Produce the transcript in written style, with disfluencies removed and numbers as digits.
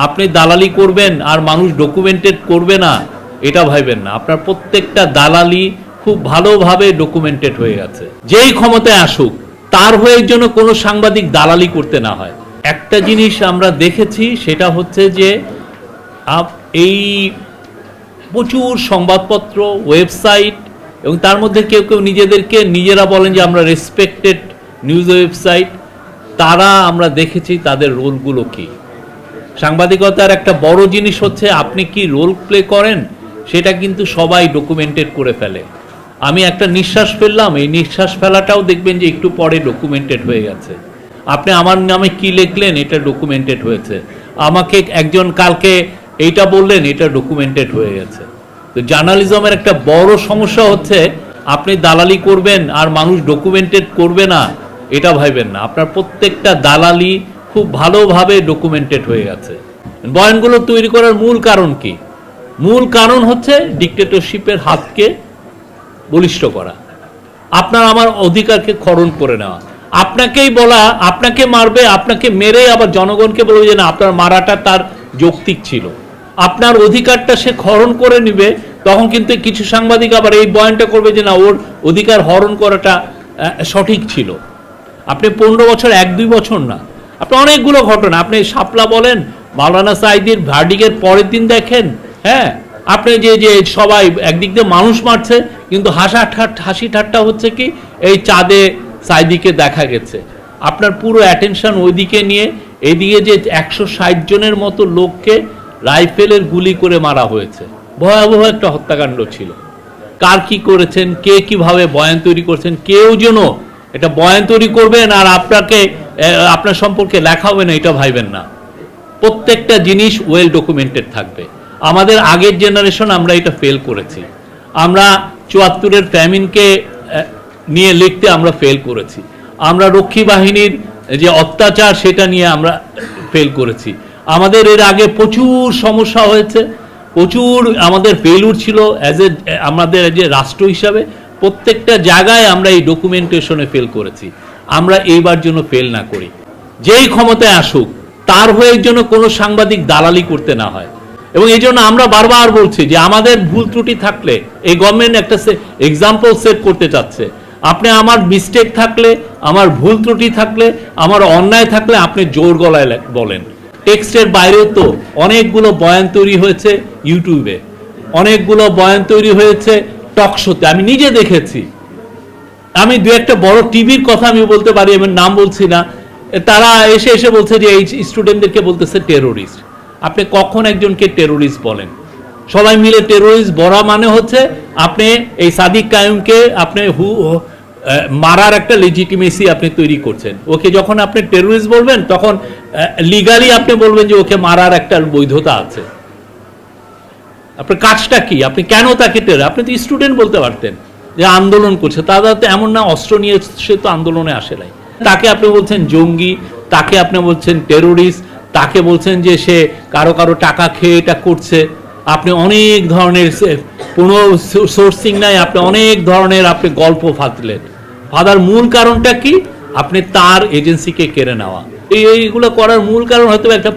আপনি দালালি করবেন আর মানুষ ডকুমেন্টেড করবে না এটা ভাইবেন না। আপনার প্রত্যেকটা দালালি খুব ভালোভাবে ডকুমেন্টেড হয়ে গেছে। যেই ক্ষমতায় আসুক তার হয়ে জন্য কোনো সাংবাদিক দালালি করতে না হয়। একটা জিনিস আমরা দেখেছি, সেটা হচ্ছে যে এই প্রচুর সংবাদপত্র, ওয়েবসাইট, এবং তার মধ্যে কেউ কেউ নিজেরা বলেন যে আমরা রেসপেক্টেড নিউজ ওয়েবসাইট, তারা আমরা দেখেছি তাদের রোলগুলো কি। সাংবাদিকতার একটা বড় জিনিস হচ্ছে আপনি কি রোল প্লে করেন সেটা কিন্তু সবাই ডকুমেন্টেড করে ফেলে। আমি একটা নিঃশ্বাস ফেললাম, এই নিঃশ্বাস ফেলাটাও দেখবেন যে একটু পরে ডকুমেন্টেড হয়ে গেছে। আপনি আমার নামে কি লিখলেন এটা ডকুমেন্টেড হয়েছে। আমাকে একজন কালকে এইটা বললেন এটা ডকুমেন্টেড হয়ে গেছে। তো জার্নালিজমের একটা বড় সমস্যা হচ্ছে আপনি দালালি করবেন আর মানুষ ডকুমেন্টেড করবে না এটা ভাইবেন না। আপনার প্রত্যেকটা দালালি খুব ভালোভাবে ডকুমেন্টেড হয়ে গেছে। বয়ানগুলো তৈরি করার মূল কারণ কি? মূল কারণ হচ্ছে ডিক্টেটরশিপের হাতকে বলিষ্ঠ করা, আপনার আমার অধিকারকে খরণ করে নেওয়া। আপনাকেই বলা আপনাকে মারবে, আপনাকে মেরে আবার জনগণকে বলবে যে না আপনার মারাটা তার যৌক্তিক ছিল, আপনার অধিকারটা সে হরণ করে নিবে। তখন কিন্তু কিছু সাংবাদিক আবার এই বয়ানটা করবে যে না ওর অধিকার হরণ করাটা সঠিক ছিল। আপনি 15 বছর 1-2 বছর না, আপনি অনেকগুলো ঘটনা, আপনি শাপলা বলেন, মাওলানা সাঈদীর ভার্ডিকের পরের দিন দেখেন, হ্যাঁ আপনি যে সবাই একদিক দিয়ে মানুষ মারছে কিন্তু হাসি ঠাট্টা হচ্ছে কি এই চাঁদে সাঈদীকে দেখা গেছে। আপনার পুরো অ্যাটেনশন ওইদিকে নিয়ে এইদিকে যে 160 জনের মতো লোককে রাইফেলের গুলি করে মারা হয়েছে। ভয়াবহ একটা হত্যাকাণ্ড ছিল। কার কি করেছেন, কে কিভাবে বয়ান তৈরি করছেন, কেউ যেন এটা বয়ান তৈরি করবেন আর আপনার সম্পর্কে লেখা হবে না এটা ভাইবেন না। প্রত্যেকটা জিনিস ওয়েল ডকুমেন্টেড থাকবে। আমাদের আগের জেনারেশন আমরা এটা ফেল করেছি। আমরা 74-এর ফ্যামিনকে নিয়ে লিখতে আমরা ফেল করেছি। আমরা রক্ষী বাহিনীর যে অত্যাচার সেটা নিয়ে আমরা ফেল করেছি। আমাদের এর আগে প্রচুর সমস্যা হয়েছে, প্রচুর আমাদের ফেলুর ছিল আমাদের যে রাষ্ট্র হিসাবে। প্রত্যেকটা জায়গায় আমরা এই ডকুমেন্টেশনে ফেল করেছি। আমরা এইবার জন্য ফেল না করি। যেই ক্ষমতায় আসুক তার হয়ে জন্য কোনো সাংবাদিক দালালি করতে না হয়। এবং এই জন্য আমরা বারবার বলছি যে আমাদের ভুল ত্রুটি থাকলে এই গভর্নমেন্ট একটা এক্সাম্পল সেট করতে চাচ্ছে। আপনি আমার মিস্টেক থাকলে, আমার ভুল ত্রুটি থাকলে, আমার অন্যায় থাকলে আপনি জোর গলায় বলেন। টেক্সটের বাইরেও তো অনেকগুলো বয়ান তৈরি হয়েছে ইউটিউবে, অনেকগুলো বয়ান তৈরি হয়েছে টক শোতে, আমি নিজে দেখেছি। আমি দু একটা বড় টিভির কথা আমি বলতে পারি, আমি নাম বলছি না, তারা এসে বলছে যে এই স্টুডেন্টদেরকে বলতেছে টেরোরিস্ট। আপনি কখন একজনকে টেরোরিস্ট বলেন? সবাই মিলে টেরোরিস্ট বলা মানে হচ্ছে আপনি এই সাদিক কায়ুমকে আপনি মারার একটা লেজিটিমেসি আপনি তৈরি করছেন। ওকে যখন আপনি টেরোরিস্ট বলবেন তখন লিগালি আপনি বলবেন যে ওকে মারার একটা বৈধতা আছে। আপনার কাজটা কি? আপনি কেন তাকে আপনি তো স্টুডেন্ট বলতে পারতেন যে আন্দোলন করছে। তারা তো এমন না অস্ত্র নিয়ে সে তো আন্দোলনে আসে নাই। তাকে আপনি বলছেন জঙ্গি, তাকে আপনি বলছেন টেরোরিস্ট, তাকে বলছেন যে সে কারো টাকা খেয়ে এটা করছে। আপনি অনেক ধরনের কোনো সোর্সিং নাই, আপনি অনেক ধরনের আপনি গল্প ফাদার মূল কারণটা কি? আপনি তার এজেন্সিকে কেড়ে নেওয়া। এইগুলো করার মূল কারণ হয়তো একটা